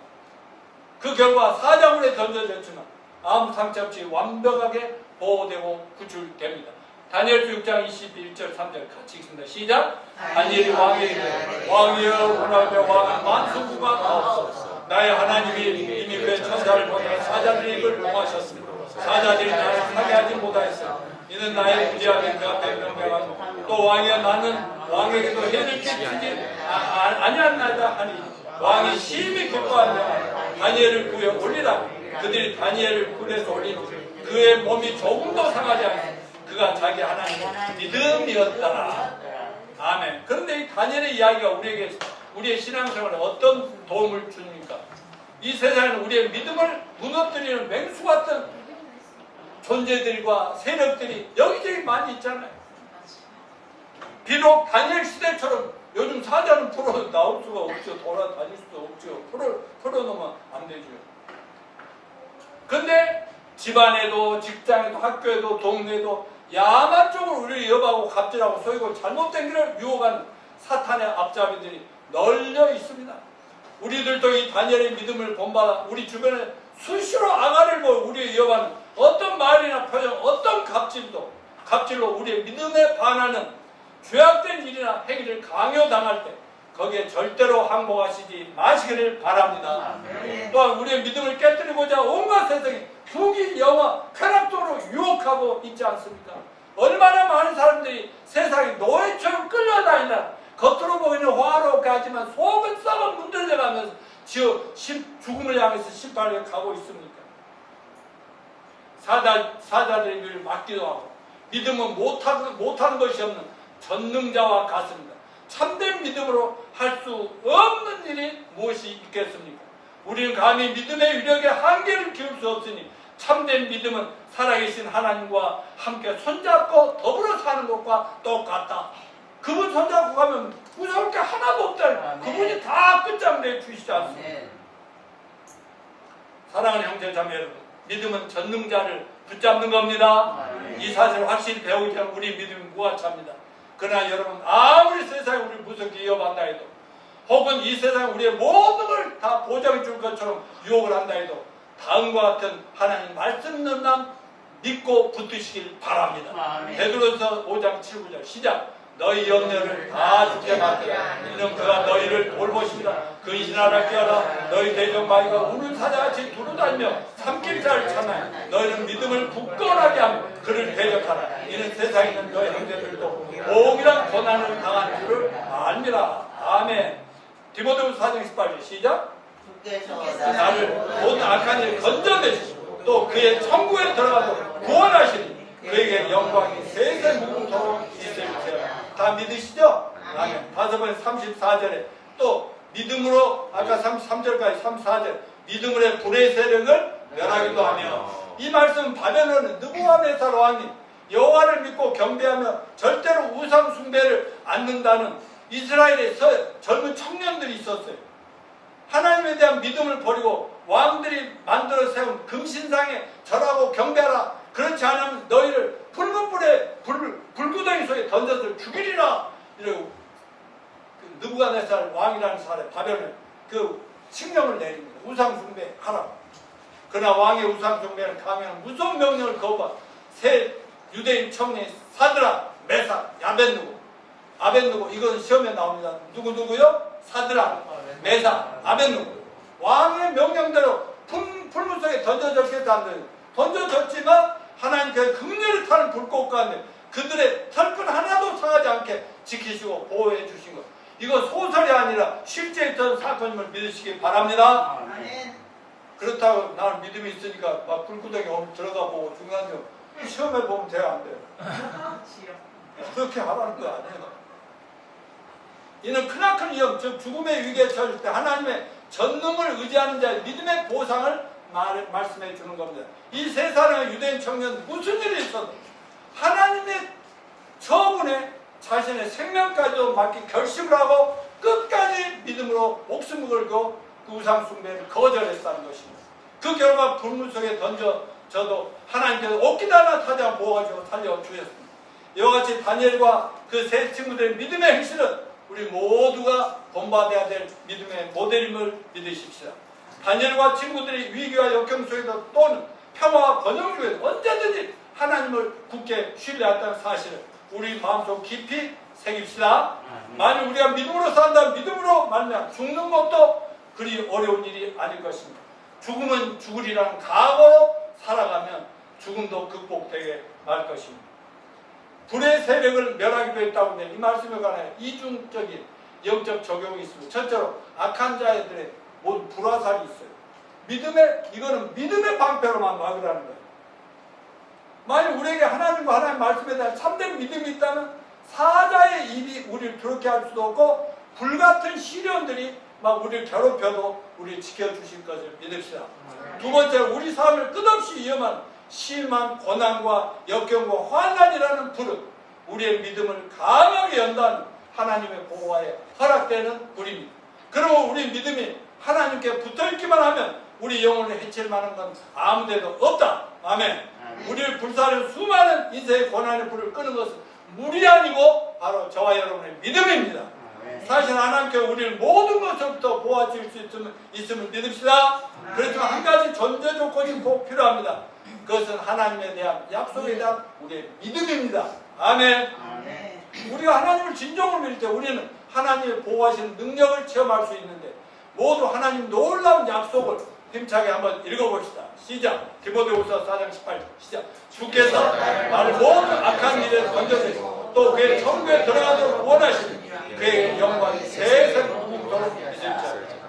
그 결과 사자굴에 던져졌지만 아무 상처 없이 완벽하게 보호되고 구출됩니다. 다니엘서 6장 21절 3절 같이 읽습니다. 시작. 다니엘이 왕에게 이르되 왕이여 원하며 왕은 만수구가 없소서. 나의 하나님이 이미 그의 천사를 보내 사자들의 입을 봉하셨습니다. 사자들이 나를 사게 하지 못하였으니 이는 나의 부재함이 그 앞에 명백하고 또 왕이여 나는 왕에게도 해를 끼치지 아니하나이다 하니 왕이 심히 기뻐하며 다니엘을 구해 올리라. 그들이 다니엘을 굴에서 올리니 그의 몸이 조금도 상하지 않고 그가 자기 하나님의 믿음이었더라. 아멘. 그런데 이 다니엘의 이야기가 우리의 신앙생활에 어떤 도움을 줍니까? 이 세상에는 우리의 믿음을 무너뜨리는 맹수 같은 존재들과 세력들이 여기저기 많이 있잖아요. 비록 다니엘 시대처럼 요즘 사자는 풀어 나올 수가 없죠. 돌아다닐 수도 없죠. 풀어놓으면 안 되죠. 근데 집안에도 직장에도 학교에도 동네에도 야만적으로 우리를 여바하고 갑질하고 속이고 잘못된 길을 유혹하는 사탄의 앞잡이들이 널려 있습니다. 우리들도 이 다니엘의 믿음을 본받아 우리 주변에 수시로 아가를 보고 우리를 여바하는 어떤 말이나 표정, 어떤 갑질로 우리의 믿음에 반하는 죄악된 일이나 행위를 강요당할 때 거기에 절대로 항복하시지 마시기를 바랍니다. 또한 우리의 믿음을 깨뜨리고자 온갖 세상에 부귀, 영화, 쾌락적으로 유혹하고 있지 않습니까? 얼마나 많은 사람들이 세상에 노예처럼 끌려다니나 겉으로 보이는 화롭게 하지만 속은 썩은 문드러져가면서 죽음을 향해서 심판에 가고 있습니까? 사자들의 길을 막기도 하고 믿음은 못하는 것이 없는 전능자와 같습니다. 참된 믿음으로 할 수 없는 일이 무엇이 있겠습니까? 우리는 감히 믿음의 위력에 한계를 키울 수 없으니 참된 믿음은 살아계신 하나님과 함께 손잡고 더불어 사는 것과 똑같다. 그분 손잡고 가면 무서울 게 하나도 없다. 그분이 다 끝장내 주시지 않습니까? 사랑하는 형제 자매 여러분, 믿음은 전능자를 붙잡는 겁니다. 이 사실을 확실히 배우기 전 우리 믿음이 무가차입니다. 그러나 여러분, 아무리 세상에 우리 무섭게 이어간다 해도, 혹은 이 세상에 우리의 모든 걸 다 보장해 줄 것처럼 유혹을 한다 해도 다음과 같은 하나님 말씀 있는 남 믿고 붙으시길 바랍니다. 베드로서 5장 7, 9절 시작. 너희 염려를 다 주께 맡기라. 이는 그가 너희를 돌보십니다. 그 이신하라 깨어라. 너희 대적마귀가 우는 사자같이 두루다니며 삼킬자를 찾나요. 너희는 믿음을 굳건하게 하며 그를 대적하라. 이는 세상에 있는 너희 형제들도 동일한 고난을 당한 줄을 알미라. 아멘. 디모데후서 4장 18절 시작. 나를 모든 악한 일 건져내시고 또 그의 천국에 들어가서 구원하시니 그에게 영광이 세세 무궁토록 있을지어다. 다 믿으시죠? 아멘. 다섯 번 34절에 또 믿음으로 아까 33절까지 34절 믿음으로 불의 세력을 멸하기도 하며, 이 말씀 바벨론은 느부갓네살 왕이 여호와를 믿고 경배하며 절대로 우상 숭배를 않는다는 이스라엘의 젊은 청년들이 있었어요. 하나님에 대한 믿음을 버리고 왕들이 만들어 세운 금신상에 절하고 경배하라 그렇지 않으면 너희를 붉은 불에 불구덩이 속에 던져서 죽이리라. 이러고 그 느부갓네살 왕이라는 사람의 바벨론에 그 칙령을 내립니다. 우상숭배 하라. 그러나 왕의 우상숭배를 강요하는 무서운 명령을 거부한 세 유대인 청년이 사드라, 메삭, 아벤누고 이건 시험에 나옵니다. 누구요? 사드라, 메삭, 아벤누고. 왕의 명령대로 풀물 속에 던져졌겠다는 던져졌지만 하나님께서 긍휼히 타는 불꽃 가운데 그들의 털끈 하나도 상하지 않게 지키시고 보호해 주신 것. 이거 소설이 아니라 실제 있던 사건임을 믿으시기 바랍니다. 아멘. 그렇다고 나는 믿음이 있으니까 막 불구덩이 들어가 보고 중간에 시험해 보면 돼요, 안 돼요? 그렇게 하라는 거 아니에요. 이는 크나큰 위험, 즉 죽음의 위기에 처했을 때 하나님의 전능을 의지하는 자의 믿음의 보상을 말씀해 주는 겁니다. 이 세 사람의 유대인 청년 무슨 일이 있어도 하나님의 처분에 자신의 생명까지도 맡기 결심을 하고 끝까지 믿음으로 목숨을 걸고 그 우상 숭배를 거절했다는 것입니다. 그 결과 불물 속에 던져져도 하나님께서 옷기다나 타지 않고 보호하시고 살려주셨습니다. 이와 같이 다니엘과 그 세 친구들의 믿음의 행실은 우리 모두가 본받아야 될 믿음의 모델임을 믿으십시오. 다니엘과 친구들이 위기와 역경 속에서 또는 평화와 번영 중에서 언제든지 하나님을 굳게 신뢰했다는 사실을 우리 마음속 깊이 새깁시다. 만약 우리가 믿음으로 산다면 믿음으로 말미암아 죽는 것도 그리 어려운 일이 아닐 것입니다. 죽음은 죽으리라는 각오로 살아가면 죽음도 극복되게 말 것입니다. 불의 세력을 멸하기도 했다고 하는데 이 말씀에 관해 이중적인 영적 적용이 있습니다. 첫째로 악한 자들의 모든 불화살이 있어요. 이거는 믿음의 방패로만 막으라는 거예요. 만약 우리에게 하나님과 하나님 말씀에 대한 참된 믿음이 있다면 사자의 입이 우리를 두렵게 할 수도 없고 불같은 시련들이 막 우리를 괴롭혀도 우리를 지켜주실 것을 믿읍시다. 두 번째로 우리 삶을 끝없이 위험한 심한 고난과 역경과 환난이라는 불은 우리의 믿음을 강하게 연다는 하나님의 보호하에 허락되는 불입니다. 그러면 우리 믿음이 하나님께 붙어있기만 하면 우리 영혼을 해칠 만한 건 아무데도 없다. 아멘. 우리를 불사르는 수많은 인생의 고난의 불을 끄는 것은 물이 아니고 바로 저와 여러분의 믿음입니다. 사실 하나님께 우리를 모든 것부터 보호하실 수 있음을 믿읍시다. 그렇지만 한 가지 전제 조건이 꼭 필요합니다. 그것은 하나님에 대한 약속에 대한 우리의 믿음입니다. 아멘. 우리가 하나님을 진정으로 믿을 때 우리는 하나님의 보호하시는 능력을 체험할 수 있는데 모두 하나님 놀라운 약속을 힘차게 한번 읽어봅시다. 시작. 디모데후서 4장 18절 시작. 주께서 나를 모든 악한 일에 던져내시고 또 그의 천국에 들어가도록 원하시니 그의 영광이 세상 무궁토록 있을지어다.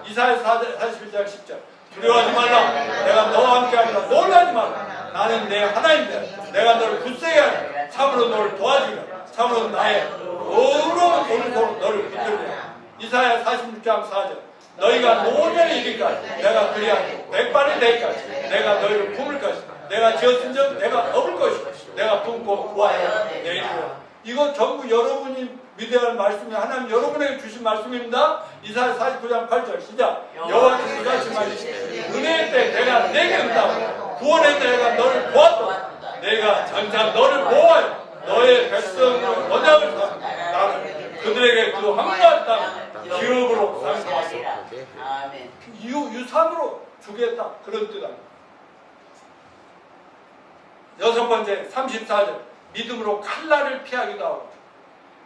이사야 41장 10절 두려워하지 말라. 내가 너와 함께하리라. 놀라지 말라. 나는 내 하나님이다. 내가 너를 굳세게 하리라. 참으로 너를 도와주리라. 참으로 나의 의로운 오른손으로 너를 붙들리라. 이사야 46장 4절 너희가 노년에 이르기까지 내가 그리하고 백발이 되기까지 내가 너희를 품을 것이다. 내가 지었은즉 내가 업을 것이다. 내가 품고 구하여 내리리라. 이거 전부 여러분이 믿어야 할 말씀이 하나님 여러분에게 주신 말씀입니다. 이사야 49장 8절 시작. 여호와께서 이같이 말씀하시니 은혜의 때 내가 내게 응답하고 구원의 때 내가 너를 도왔다. 내가 장차 너를 보호하여 너의 백성을 언약을 삼고 나는 그들에게 그 황무한 땅 기업으로 상속하겠다. 유산으로 주겠다. 그런 뜻 아닙니다. 여섯 번째 34절 믿음으로 칼날을 피하기도 하고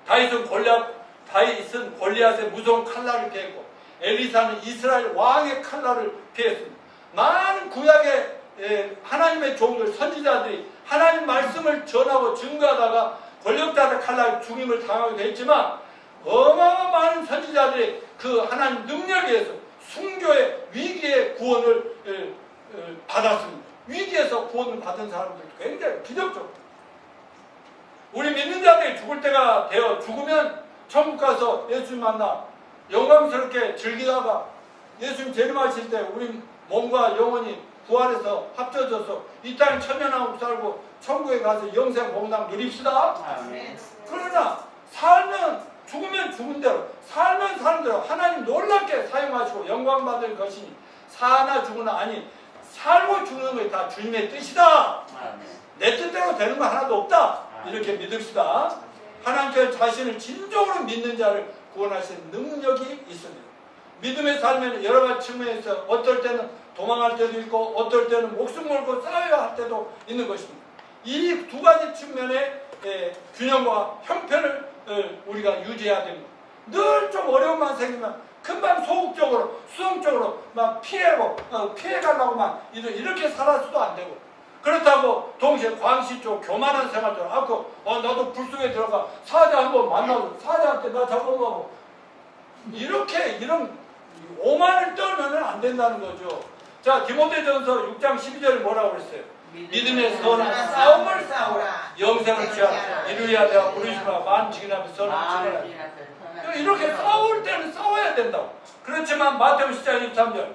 다윗은 골리앗의 무서운 칼날을 피했고 엘리사는 이스라엘 왕의 칼날을 피했습니다. 많은 구약의 하나님의 종들 선지자들이 하나님 말씀을 전하고 증거하다가 권력자의 칼날 죽임을 당하기도 했지만 어마어마한 많은 선지자들이 그 하나님 능력에 의해서 순교의 위기의 구원을 받았습니다. 위기에서 구원을 받은 사람들도 굉장히 기적적으로. 우리 믿는 자들이 죽을 때가 되어 죽으면 천국 가서 예수님 만나 영광스럽게 즐기다가 예수님 재림하실 때 우리 몸과 영혼이 부활해서 합쳐져서 이 땅에 천년왕국 살고 천국에 가서 영생 복락 누립시다. 그러나 죽으면 죽은 대로 살면 사는 대로 하나님 놀랍게 사용하시고 영광 받을 것이니 사나 죽으나 아니 살고 죽는 것이 다 주님의 뜻이다. 내 뜻대로 되는 거 하나도 없다. 이렇게 믿읍시다. 하나님께서 자신을 진정으로 믿는 자를 구원하시는 능력이 있습니다. 믿음의 삶에는 여러 가지 측면에서 어떨 때는 도망할 때도 있고 어떨 때는 목숨 걸고 싸워야 할 때도 있는 것입니다. 이 두 가지 측면의 균형과 형편을 우리가 유지해야 됩니다. 늘 좀 어려움만 생기면 금방 소극적으로 수동적으로 막 피해가려고 막 이렇게 살아서도 안 되고, 그렇다고 동시에 광시적 교만한 생활도 하고 나도 불속에 들어가 사자 한번 만나고 사자한테 나 잠깐만 이런 오만을 떨면은 안 된다는 거죠. 자, 디모데전서 6장 12절에 뭐라고 그랬어요? 믿음의 선한 싸움을 싸우라. 영생을 취하라. 이루어야 내가 부르시라. 만증이나 선을 지내라. 이렇게 싸울 때는 싸워야 된다고. 그렇지만 마태복음 10장 23절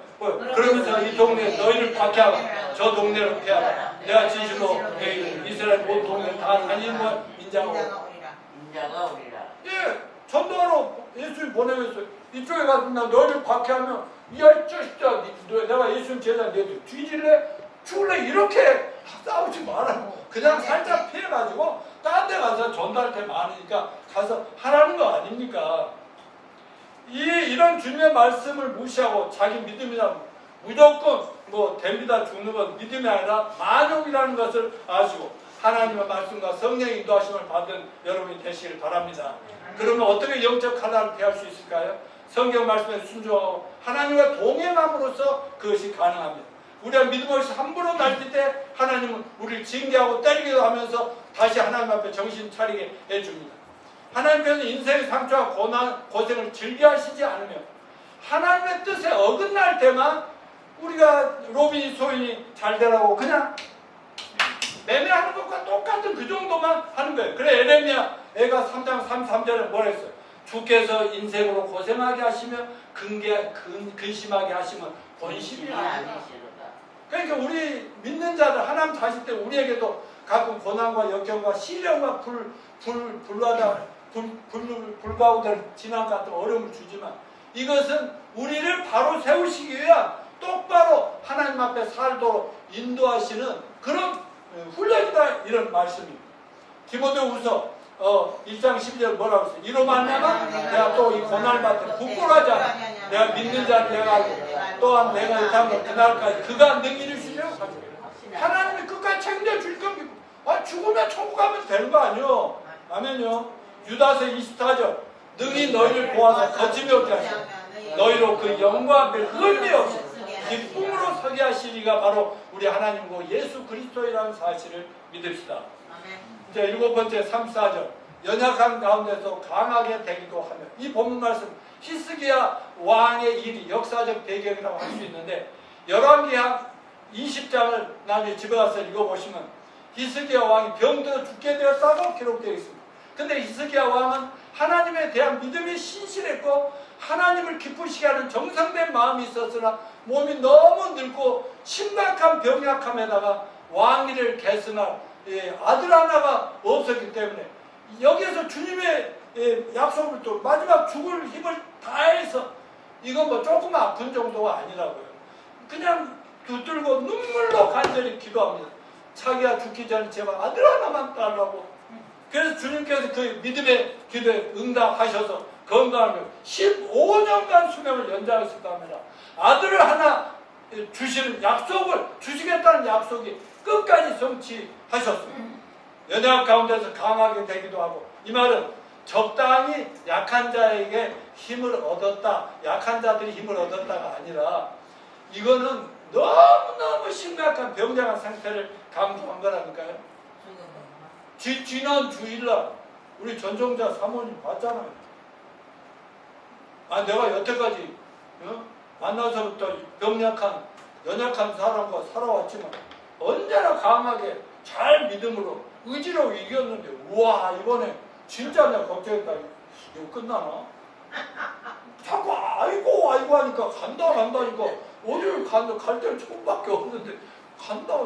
그러면서 이 동네에 너희를 박해하라. 저 동네를 피하라. 내가 진실로 이스라엘 온 동네 다 다니는 걸 인자가 오리라. 예, 전도하러 예수님 보내면서 이쪽에 가서 너희를 박해하면 이 자식아 내가 예수님 제자 너희들 뒤질래? 죽을래? 이렇게 싸우지 말라고. 그냥 살짝 피해가지고 딴 데 가서 전도할 때 많으니까 가서 하라는 거 아닙니까? 이런 주님의 말씀을 무시하고 자기 믿음이라 무조건 됩니다 죽는 건 믿음이 아니라 만용이라는 것을 아시고 하나님의 말씀과 성령의 인도하심을 받은 여러분이 되시길 바랍니다. 그러면 어떻게 영적 하나를 피할 수 있을까요? 성경 말씀에 순종하고 하나님과 동행함으로써 그것이 가능합니다. 우리가 믿음 없이 함부로 날뛸 때 하나님은 우리를 징계하고 때리기도 하면서 다시 하나님 앞에 정신 차리게 해줍니다. 하나님께서는 인생의 상처와 고생을 즐겨하시지 않으며 하나님의 뜻에 어긋날 때만 우리가 로빈이 소인이 잘 되라고 그냥 매매하는 것과 똑같은 그 정도만 하는 거예요. 그래 에레미야 애가 3장 33절에 뭐라 했어요? 주께서 인생으로 고생하게 하시며 근심하게 하시면 본심이 아니라. 그러니까 우리 믿는 자들 하나님 자식 때 우리에게도 가끔 고난과 역경과 시련과 불 가운데 지난 같은 어려움을 주지만 이것은 우리를 바로 세우시기 위한 똑바로 하나님 앞에 살도록 인도하시는 그런 훈련이다 이런 말씀입니다. 디모데후서 1장 12절 뭐라고 했어요? 이로 말미암아 내가 또 이 고난을 받든 부끄러워하지 않아. 내가 믿는 자 내가 알고 또한 내가 이 땅을 그날까지 그가 능히 이루시려고 하죠. 하나님이 끝까지 책임져줄 겁니다. 죽으면 천국 가면 되는 거 아니요? 아멘요. 유다서 24절 능히 너희를 보아서 거침이 없게 하시고 너희로 그 영광 앞에 흠이 없이 기쁨으로 서게 하시리가 바로 우리 하나님과 예수 그리스도이라는 사실을 믿읍시다. 이제 7번째 34절 연약한 가운데서 강하게 되기도 하며 이 본문 말씀 히스기야 왕의 일이 역사적 배경이라고 할 수 있는데 열왕기하 20장을 나중에 집에 가서 읽어보시면 히스기야 왕이 병들어 죽게 되었다고 기록되어 있습니다. 근데 히스기야 왕은 하나님에 대한 믿음이 신실했고 하나님을 기쁘시게 하는 정성된 마음이 있었으나 몸이 너무 늙고 심각한 병약함에다가 왕위를 계승할 아들 하나가 없었기 때문에 여기에서 주님의 약속을 또 마지막 죽을 힘을 다해서 이건 조금 아픈 정도가 아니라고요. 그냥 붙들고 눈물로 간절히 기도합니다. 자기가 죽기 전에 제발 아들 하나만 달라고. 그래서 주님께서 그 믿음의 기도에 응답하셔서 건강하며 15년간 수명을 연장하셨다 합니다. 아들을 하나 주시는 약속을 주시겠다는 약속이 끝까지 성취하셨습니다. 연약 가운데서 강하게 되기도 하고 이 말은 적당히 약한 자에게 힘을 얻었다. 약한 자들이 힘을 얻었다가 아니라 이거는 너무너무 심각한 병장한 상태를 강조한 거라니까요. 지난 주일날 우리 전종자 사모님 봤잖아요. 내가 여태까지 만나서부터 연약한 사람과 살아왔지만 언제나 강하게 잘 믿음으로 의지로 이겼는데 우와 이번에 진짜 내가 걱정했다. 이거 끝나나? 자꾸 아이고 하니까 간다니까 어디를 갈 데는 조금밖에 없는데 간다.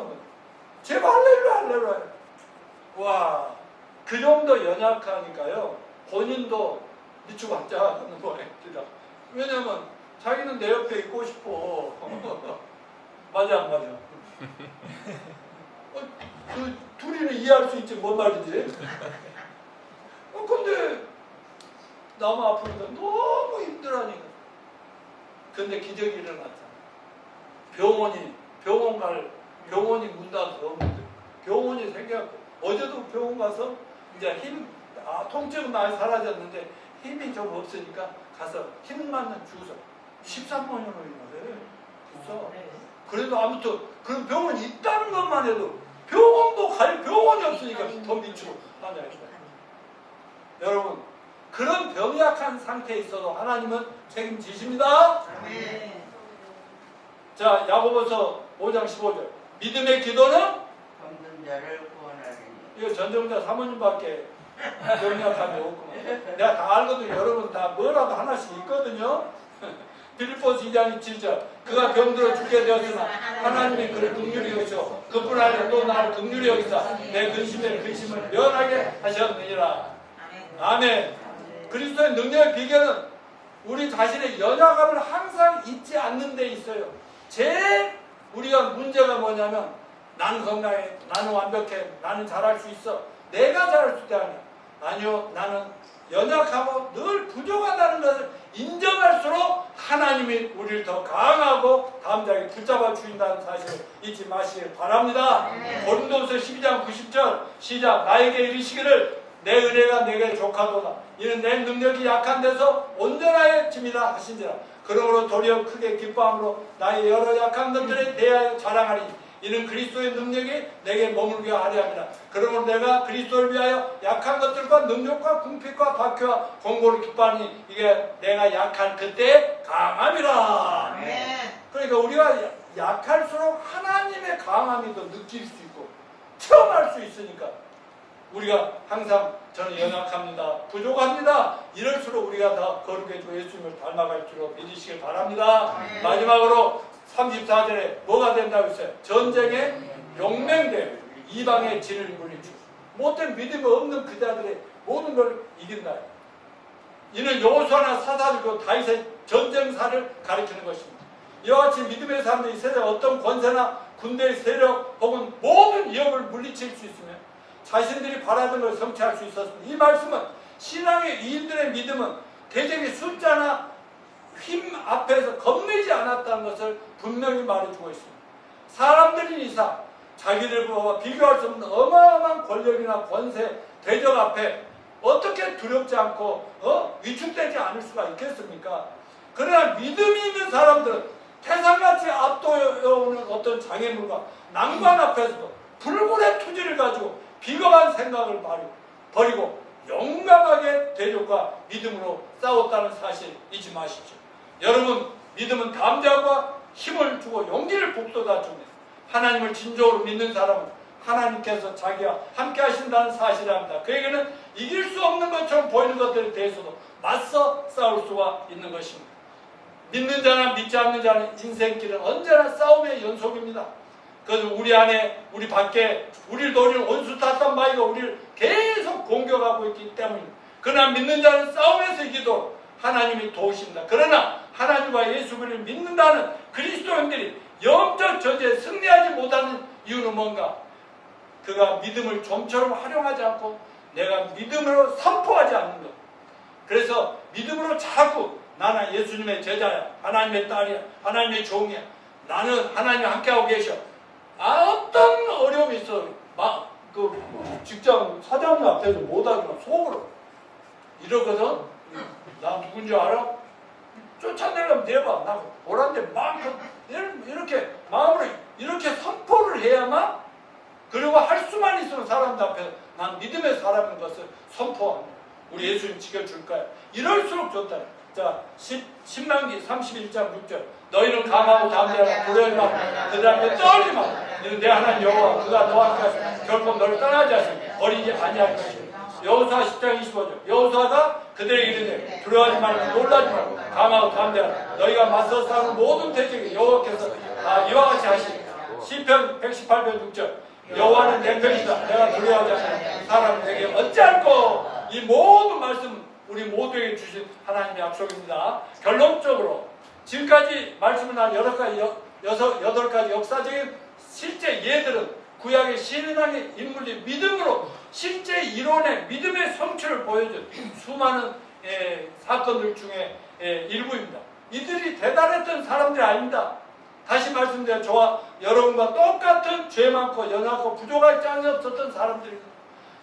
제발 할렐루야. 와, 그 정도 연약하니까요. 본인도 미치고 앉아가는 거입니다. 왜냐면 자기는 내 옆에 있고 싶어. 맞아 안 맞아? 그 둘이는 이해할 수 있지 뭔 말이지? 근데 너무 아프니까 너무 힘들어하니까. 근데 기적이 일어났잖아. 병원이 문 닫아서 없는데 병원이 생겨갖고 어제도 병원 가서 이제 통증은 많이 사라졌는데 힘이 좀 없으니까 가서 힘 맞는 주사 13만 원이나 해. 그래서 그래도 아무튼 그런 병원이 있다는 것만 해도 병원도 갈 병원이 없으니까 더 미치고 하냐. 여러분 그런 병약한 상태에 있어도 하나님은 책임지십니다. 자, 야고보서 5장 15절. 믿음의 기도는 없는 자를 구원하리니. 이거 전정자 사모님밖에 병약함이 없구만. 내가 다 알거든요. 여러분 다 뭐라도 하나씩 있거든요. 빌립보서 2장 7절. 그가 병들어 죽게 되었으나 하나님이 그를 긍휼히 여기시고 그뿐 아니라 또 나를 긍휼히 여기사 내 근심을 면하게 하셨느니라. 아멘. 그리스도의 능력의 비결은 우리 자신의 연약함을 항상 잊지 않는 데 있어요. 제일 우리가 문제가 뭐냐면 나는 건강해, 나는 완벽해, 나는 잘할 수 있어. 내가 잘할 수 있다 아니야. 아니요, 나는 연약하고 늘 부족하다는 것을 인정할수록 하나님이 우리를 더 강하고 담대하게 붙잡아 주신다는 사실을 잊지 마시길 바랍니다. 고린도서 12장 90절 시작. 나에게 이르시기를 내 은혜가 내게 족하도다. 이는 내 능력이 약한 데서 온전하여짐이라 하신지라. 그러므로 도리어 크게 기뻐함으로 나의 여러 약한 것들에 대하여 자랑하리. 이는 그리스도의 능력이 내게 머물게 하려 합니다. 그러므로 내가 그리스도를 위하여 약한 것들과 능력과 궁핍과 박해와 공고를 기뻐하니 이게 내가 약한 그때 강함이라. 그러니까 우리가 약할수록 하나님의 강함이 더 느낄 수 있고 체험할 수 있으니까 우리가 항상 저는 연약합니다, 부족합니다 이럴수록 우리가 더 거룩해지고 예수님을 닮아갈 줄로 믿으시길 바랍니다. 마지막으로 34절에 뭐가 된다고 했어요? 전쟁의 용맹대 이방의 진을 물리치고 못된 믿음이 없는 그자들의 모든 걸 이긴다. 이는 여호수아나 사사들과 다윗의 전쟁사를 가리키는 것입니다. 이와 같이 믿음의 사람들이 세상 어떤 권세나 군대의 세력 혹은 모든 위협을 물리칠 수 있으며 자신들이 바라던 걸 성취할 수 있었습니다. 이 말씀은 신앙의 이인들의 믿음은 대적의 숫자나 힘 앞에서 겁내지 않았다는 것을 분명히 말해주고 있습니다. 사람들인 이상 자기들과 비교할 수 없는 어마어마한 권력이나 권세, 대적 앞에 어떻게 두렵지 않고 위축되지 않을 수가 있겠습니까? 그러나 믿음이 있는 사람들은 태산같이 압도해오는 어떤 장애물과 난관 앞에서도 불굴의 투지를 가지고 비겁한 생각을 버리고 용감하게 대적과 믿음으로 싸웠다는 사실 잊지 마십시오. 여러분, 믿음은 담대함과 힘을 주고 용기를 북돋아 줍니다. 하나님을 진정으로 믿는 사람은 하나님께서 자기와 함께 하신다는 사실을 합니다. 그에게는 이길 수 없는 것처럼 보이는 것들에 대해서도 맞서 싸울 수가 있는 것입니다. 믿는 자나 믿지 않는 자는 인생길은 언제나 싸움의 연속입니다. 그래서 우리 안에, 우리 밖에, 우리를 노리는 원수 탓한 바위가 우리를 계속 공격하고 있기 때문입니다. 그러나 믿는 자는 싸움에서 이기도록 하나님이 도우십니다. 그러나 하나님과 예수 그리스도를 믿는다는 그리스도인들이 영적 전쟁에 승리하지 못하는 이유는 뭔가? 그가 믿음을 좀처럼 활용하지 않고 내가 믿음으로 선포하지 않는 것. 그래서 믿음으로 자꾸 나는 예수님의 제자야, 하나님의 딸이야, 하나님의 종이야, 나는 하나님이 함께하고 계셔. 어떤 어려움이 있어. 직장 사장님 앞에서 못하지만 속으로 이러거든. 나 누군지 알아? 쫓아내려면 내봐. 나 보란데 마음껏 이렇게 마음으로 이렇게 선포를 해야만, 그리고 할 수만 있으면 사람들 앞에서 난 믿음의 사람인 것을 선포합니다. 우리 예수님 지켜줄 거야. 이럴수록 좋다. 자, 신명기 31장 6절. 너희는 강하고 담대하라. 두려워하지 말고 그들 앞에 떨지 말고 너는 내 하나님 여호와 그가 너와 함께 하시고 결코 너를 떠나지 않으시고 버리지 아니할 것이다. 여호수아 10장 25절. 여호수아가 그들에게 이르되 두려워하지 말고 놀라지 말고 강하고 담대하라. 너희가 맞서 싸우는 모든 대적이 여호와께서 이와 같이 하시니. 시편 118편 6절. 여호와는 내 편이다. 내가 두려워하지 않는 사람은 내게 어찌할꼬. 이 모든 말씀 우리 모두에게 주신 하나님의 약속입니다. 결론적으로 지금까지 말씀을 한 8가지 역사적인 실제 예들은 구약의 신앙의 인물이 믿음으로 실제 이론의 믿음의 성취를 보여준 수많은 사건들 중에 일부입니다. 이들이 대단했던 사람들이 아닙니다. 다시 말씀드려 저와 여러분과 똑같은 죄 많고 연약하고 부족할 짝이 없었던 사람들입니다.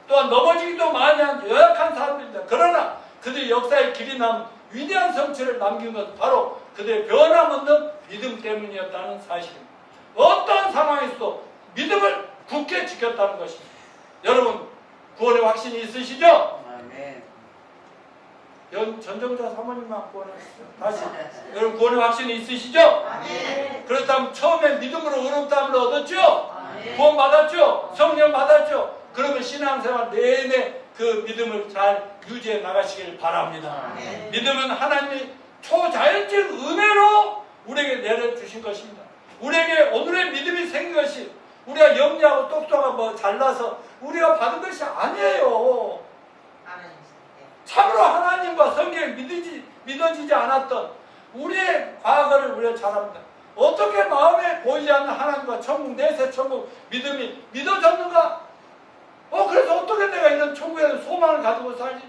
또한 넘어지기도 많이 한 연약한 사람들입니다. 그러나 그들의 역사의 길이 남은 위대한 성취를 남긴 것은 바로 그들의 변함없는 믿음 때문이었다는 사실입니다. 어떤 상황에서도 믿음을 굳게 지켰다는 것입니다. 여러분 구원의 확신이 있으시죠? 아멘. 전정자 사모님만 구원하셨어요. 다시 여러분 구원의 확신이 있으시죠? 아멘. 그렇다면 처음에 믿음으로 의롭다함을 얻었죠? 아멘. 구원 받았죠? 성령 받았죠? 그러면 신앙생활 내내 그 믿음을 잘 유지해 나가시길 바랍니다. 아멘. 믿음은 하나님이 초자연적 은혜로 우리에게 내려주신 것입니다. 우리에게 오늘의 믿음이 생긴 것이 우리가 영리하고 똑똑하고 잘나서 우리가 받은 것이 아니에요. 참으로 하나님과 성경에 믿어지지 않았던 우리의 과거를 우리가 잘 압니다. 어떻게 마음에 보이지 않는 하나님과 천국, 내세 천국 믿음이 믿어졌는가? 그래서 어떻게 내가 이런 천국에 소망을 가지고 살지?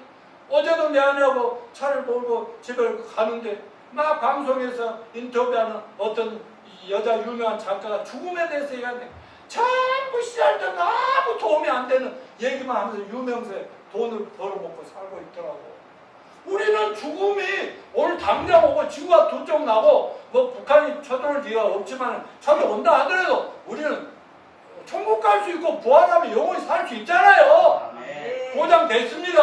어제도 내 아내하고 차를 몰고 집에 가는데 막 방송에서 인터뷰하는 어떤 여자 유명한 작가가 죽음에 대해서 얘기하는데 전부 시절도 아무 도움이 안 되는 얘기만 하면서 유명세에 돈을 벌어먹고 살고 있더라고. 우리는 죽음이 오늘 당장 오고 지구가 두 쪽 나고 북한이 쳐들어올 리가 없지만 쳐들어온다 하더라도 우리는 천국 갈 수 있고 부활하면 영원히 살 수 있잖아요. 아멘. 보장됐습니다.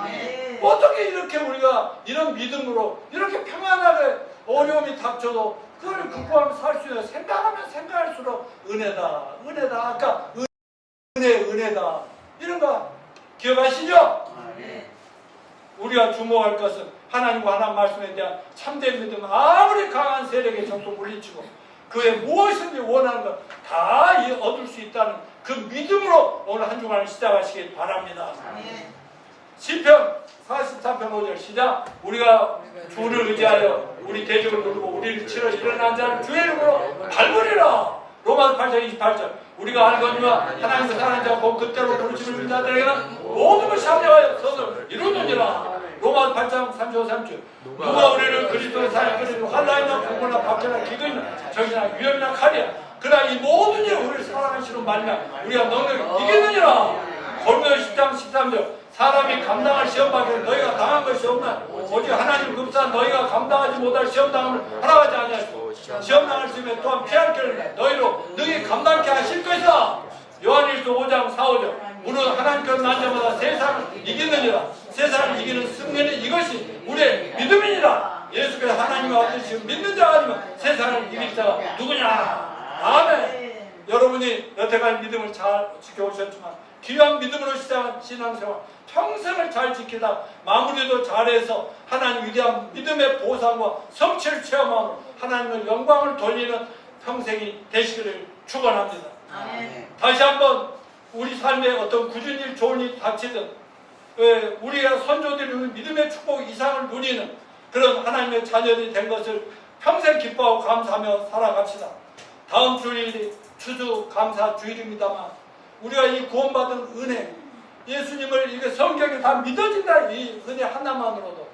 아멘. 어떻게 이렇게 우리가 이런 믿음으로 이렇게 평안하게 어려움이 닥쳐도 그걸 극복하면서 살 수 있어요. 생각하면 생각할수록 은혜다. 아까 은혜다. 이런 거 기억하시죠? 아멘. 우리가 주목할 것은 하나님과 하나님 말씀에 대한 참된 믿음은 아무리 강한 세력에 적도 물리치고 그에 무엇이든지 원하는 것 다 얻을 수 있다는 그 믿음으로 오늘 한 주간을 시작하시길 바랍니다. 아멘. 시편 43편 5절 시작. 우리가 주를 의지하여 우리 대적을 누르고 우리를 치러 일어난 자를 주의 이름으로 밟으리라. 로마서 8장 28절 우리가 알거니와 하나님의 사랑하는 자가 곧 그때로 부르심을 믿는 자들에게는 모든 것이 합력하여 선을 이루느니라. 로마서 8장 35, 30절 누가 우리를 그리스도의 사랑에 끌리고 환난이나 공고나 박해나 기근이나 정이나 위험이나 칼이야. 그러나 이 모든 일을 우리를 사랑하시는 말이나 우리가 너를 이기느니라. 골로새 10장 13절 사람이 감당할 시험밖에 너희가 당한 것이 없나 오직 하나님 급사 너희가 감당하지 못할 시험당함을 허락하지 아니하시고 시험당할 수 있으면 또한 피할 길을 너희로 능히 감당케 하실 것이다. 요한일서 5장 4, 5절 우리는 하나님께서 난 자마다 세상을 이기느니라. 세상을 이기는 승리는 이것이 우리의 믿음이니라. 예수께서 하나님과 같으시 믿는 자가 아니면 세상을 이길 자가 누구냐. 아멘. 여러분이 여태까지 믿음을 잘 지켜오셨지만 귀한 믿음으로 시작한 신앙생활 평생을 잘 지키다 마무리도 잘해서 하나님 위대한 믿음의 보상과 성취를 체험하고 하나님의 영광을 돌리는 평생이 되시기를 축원합니다. 아멘. 다시 한번 우리 삶에 어떤 굳은 일 좋은 일 닥치든 우리가 선조들이 믿음의 축복 이상을 누리는 그런 하나님의 자녀들이 된 것을 평생 기뻐하고 감사하며 살아갑시다. 다음 주일이 추수 감사 주일입니다만 우리가 이 구원받은 은혜 예수님을 이게 성경에 다 믿어진다 이 은혜 하나만으로도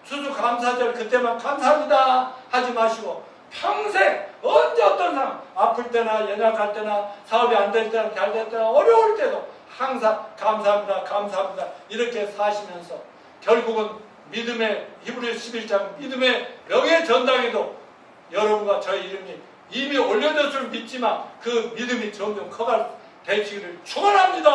추수 감사절 그때만 감사합니다 하지 마시고 평생 언제 어떤 상황 아플 때나 연약할 때나 사업이 안 될 때나 잘 될 때나 어려울 때도 항상 감사합니다 이렇게 사시면서 결국은 믿음의 히브리서 11장 믿음의 명예 전당에도 여러분과 저희 이름이 이미 올려졌을 믿지만 그 믿음이 점점 커갈 되시기를 축원합니다.